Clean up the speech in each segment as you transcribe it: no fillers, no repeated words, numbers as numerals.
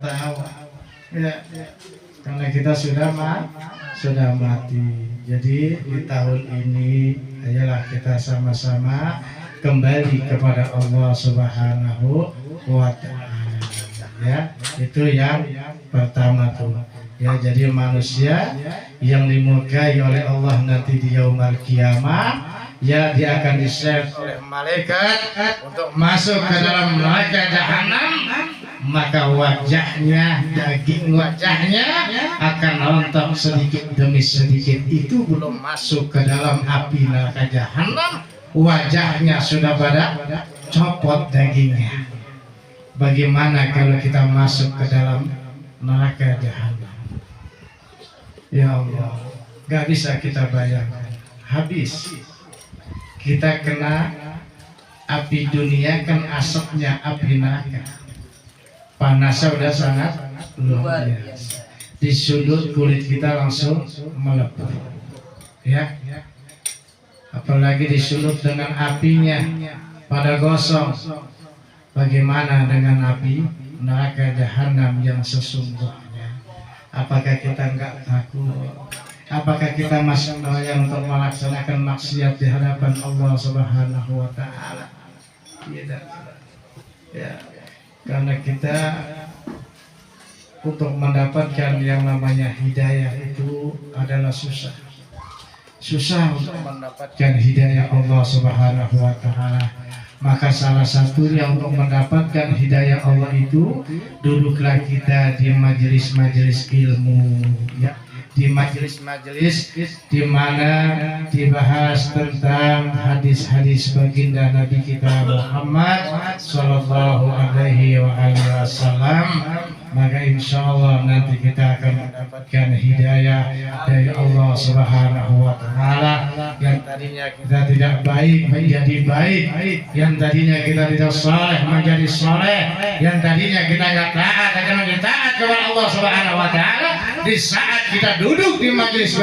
tahu. Ya, karena kita sudah mati. Jadi di tahun ini ayolah kita sama-sama kembali kepada Allah Subhanahu wa Ta'ala. Ya, itu yang pertama tuh. Ya, jadi manusia yang dimurkai oleh Allah nanti di yaumul kiamah, ya dia akan diseret oleh malaikat untuk masuk ke dalam neraka jahanam. Maka wajahnya, daging wajahnya akan rontok sedikit demi sedikit. Itu belum masuk ke dalam api neraka jahanam, wajahnya sudah pada copot dagingnya. Bagaimana kalau kita masuk ke dalam neraka jahanam? Ya Allah, gak bisa kita bayangkan. Habis kita kena api dunia, kan asapnya api neraka. Panasnya udah sangat luar biasa. Di sudut kulit kita langsung melepuh. Ya. Apalagi disulut dengan apinya pada gosong. Bagaimana dengan api neraka jahanam yang sesungguhnya? Apakah kita enggak takut? Apakah kita masih doyan untuk melaksanakan maksiat di hadapan Allah Subhanahu wa Ta'ala? Tidak. Ya. Karena kita untuk mendapatkan yang namanya hidayah itu adalah susah. Susah untuk mendapatkan hidayah Allah Subhanahu wa Ta'ala. Maka salah satunya untuk mendapatkan hidayah Allah itu, duduklah kita di majelis-majelis ilmu, ya. Di majelis-majelis di mana dibahas tentang hadis-hadis baginda Nabi kita Muhammad sallallahu alaihi wasallam. Maka insya Allah nanti kita akan mendapatkan hidayah dari Allah Subhanahu wa Ta'ala. Yang tadinya kita tidak baik menjadi baik, yang tadinya kita tidak saleh menjadi saleh, yang tadinya kita tidak taat akan menjadi taat kepada Allah Subhanahu wa Ta'ala. Di saat kita duduk di majelis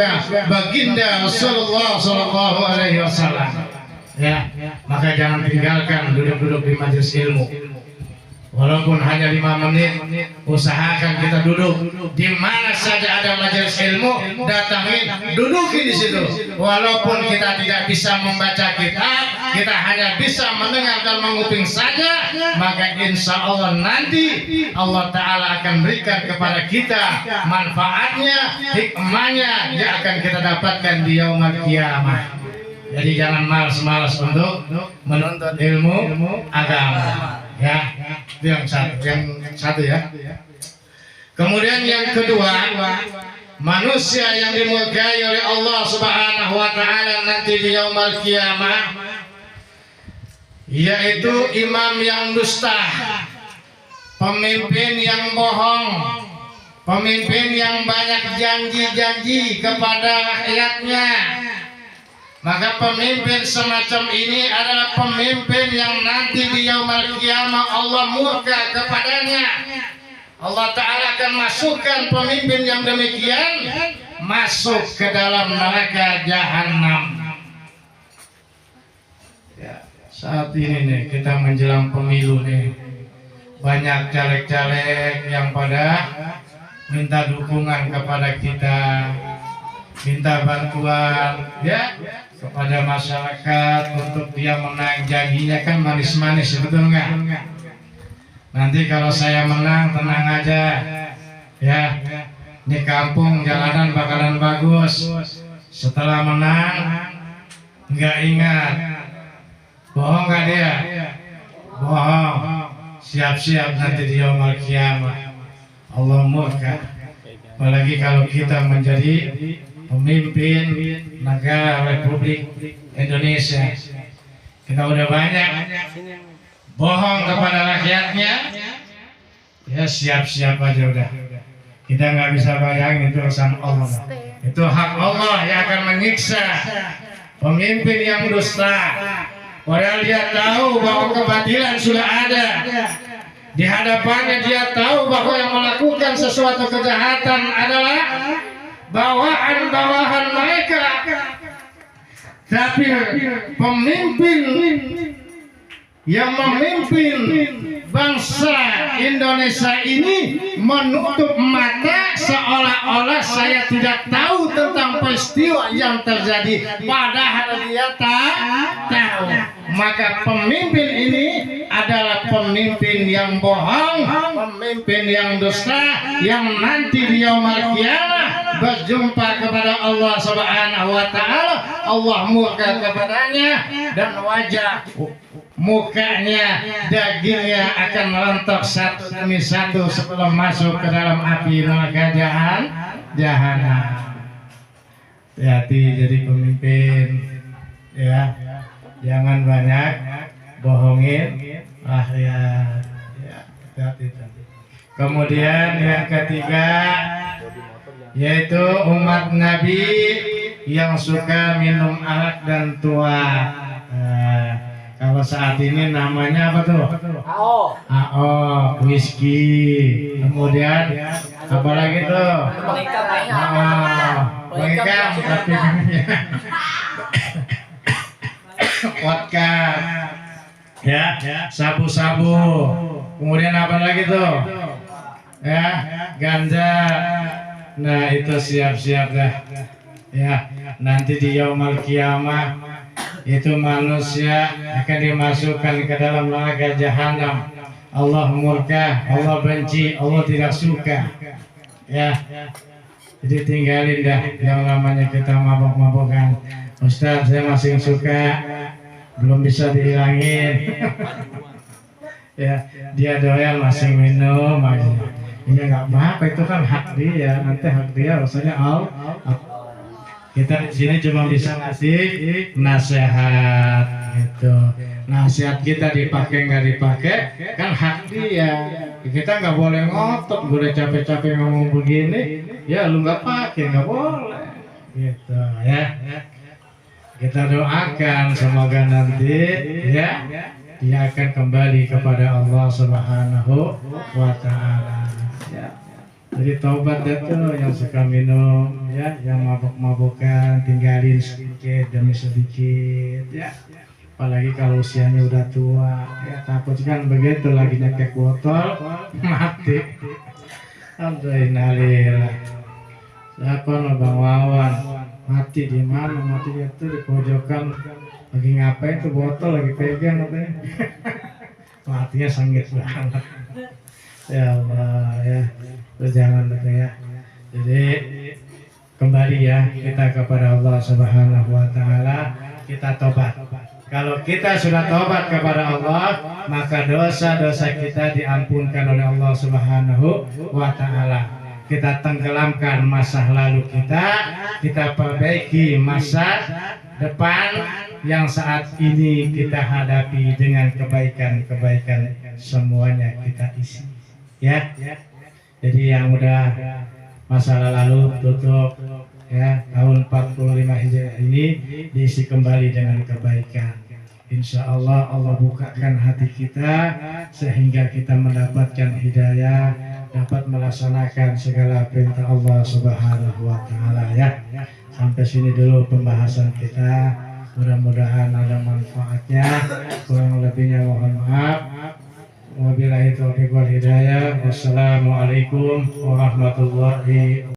baginda sallallahu alaihi wasallam, ya, maka jangan tinggalkan duduk-duduk di majelis ilmu. Walaupun hanya 5 menit, usahakan kita duduk di mana saja ada majelis ilmu, datangin, dudukin di situ. Walaupun kita tidak bisa membaca kitab, kita hanya bisa mendengar dan menguping saja, maka insya Allah nanti Allah Ta'ala akan berikan kepada kita manfaatnya, hikmahnya yang akan kita dapatkan di yaumul kiamah. Jadi jangan malas-malas untuk menuntut ilmu agama. Ya, itu yang satu ya. Kemudian yang kedua, manusia yang dimurkai oleh Allah Subhanahu wa Ta'ala nanti di yaumul kiamah, yaitu imam yang dusta, pemimpin yang bohong, pemimpin yang banyak janji-janji kepada rakyatnya. Maka pemimpin semacam ini adalah pemimpin yang nanti di yaumul kiamah Allah murka kepadanya. Allah Ta'ala akan masukkan pemimpin yang demikian masuk ke dalam neraka jahanam. Ya, saat ini nih kita menjelang pemilu nih, banyak caleg-caleg yang pada minta dukungan kepada kita, minta bantuan, ya, kepada masyarakat untuk dia menang. Janjinya kan manis-manis, betul nggak? Nanti kalau saya menang tenang aja, ya, di kampung jalanan bakalan bagus. Setelah menang nggak ingat, bohong nggak dia? Bohong. Siap-siap nanti di yaumul kiamah Allah murka. Apalagi kalau kita menjadi pemimpin negara Republik Indonesia, kita udah banyak bohong kepada rakyatnya, ya siap-siap aja udah. Kita nggak bisa bayangin itu urusan Allah. Itu hak Allah yang akan menyiksa pemimpin yang dusta. Padahal dia tahu bahwa kebatilan sudah ada di hadapannya, dia tahu bahwa yang melakukan sesuatu kejahatan adalah bawahan-bawahan mereka. Tapi pemimpin yang memimpin bangsa Indonesia ini menutup mata seolah-olah saya tidak tahu tentang peristiwa yang terjadi, padahal dia tahu. Maka pemimpin ini adalah pemimpin yang bohong, pemimpin yang dusta, yang nanti di yaumul qiyamah berjumpa kepada Allah Subhanahu wa taala. Allah murka kepadanya dan wajah mukanya, dagingnya akan merontok satu demi satu sebelum masuk ke dalam api neraka jahanam. Hati jadi pemimpin, ya. Jangan banyak bohongin rakyat. Ya, kemudian yang ketiga yaitu umat Nabi yang suka minum arak dan tua. Kalau saat ini namanya apa tuh? AO, whisky. Kemudian apa lagi tuh? Mengikat, tapi vodka, ya, sabu-sabu. Kemudian apa lagi tuh? Ya, ganja. Nah itu siap-siap dah. Ya, nanti di yaumul qiyamah itu manusia akan dimasukkan ke dalam neraka jahanam. Allah murka, Allah benci, Allah tidak suka. Ya, jadi tinggalin dah yang namanya kita mabok-mabokan. Ustaz, saya masih suka, belum bisa dihilangin. Ya, dia doyan masih minum aja. Ini nggak apa-apa, itu kan hak dia. Nanti hak dia rasanya kita di sini cuma bisa ngasih nasihat gitu. Nasihat kita dipakai nggak dipakai kan hak dia. Kita nggak boleh ngotot, boleh capek-capek ngomong begini, ya lu nggak pakai nggak boleh gitu ya. Kita doakan semoga nanti ya dia akan kembali kepada Allah Subhanahu wa taala. Ya. Jadi taubat deh tuh yang suka minum, ya, yang mabok-mabokan tinggalin sedikit demi sedikit, ya. Apalagi kalau usianya udah tua, ya takut kan begitu lagi nyekek botol mati. Alhamdulillah. Siapa nih Bang Wawan? Mati di mana? Matinya tuh di pojokan. Lagi ngapain tuh botol lagi pegang katanya. Matinya sengit banget. Ya Allah ya. Terus jangan ya. Jadi kembali ya kita kepada Allah Subhanahu wa taala, kita tobat. Kalau kita sudah tobat kepada Allah, maka dosa-dosa kita diampunkan oleh Allah Subhanahu wa taala. Kita tenggelamkan masa lalu kita perbaiki masa depan yang saat ini kita hadapi dengan kebaikan-kebaikan semuanya kita isi. Ya. Jadi yang udah masa lalu tutup ya, tahun 45 Hijriah ini diisi kembali dengan kebaikan. Insya Allah Allah bukakan hati kita sehingga kita mendapatkan hidayah, dapat melaksanakan segala perintah Allah Subhanahu wa taala ya. Sampai sini dulu pembahasan kita. Mudah-mudahan ada manfaatnya. Kurang lebihnya mohon maaf. Wabillahi taufiq wal hidayah. Wassalamualaikum warahmatullahi wabarakatuh.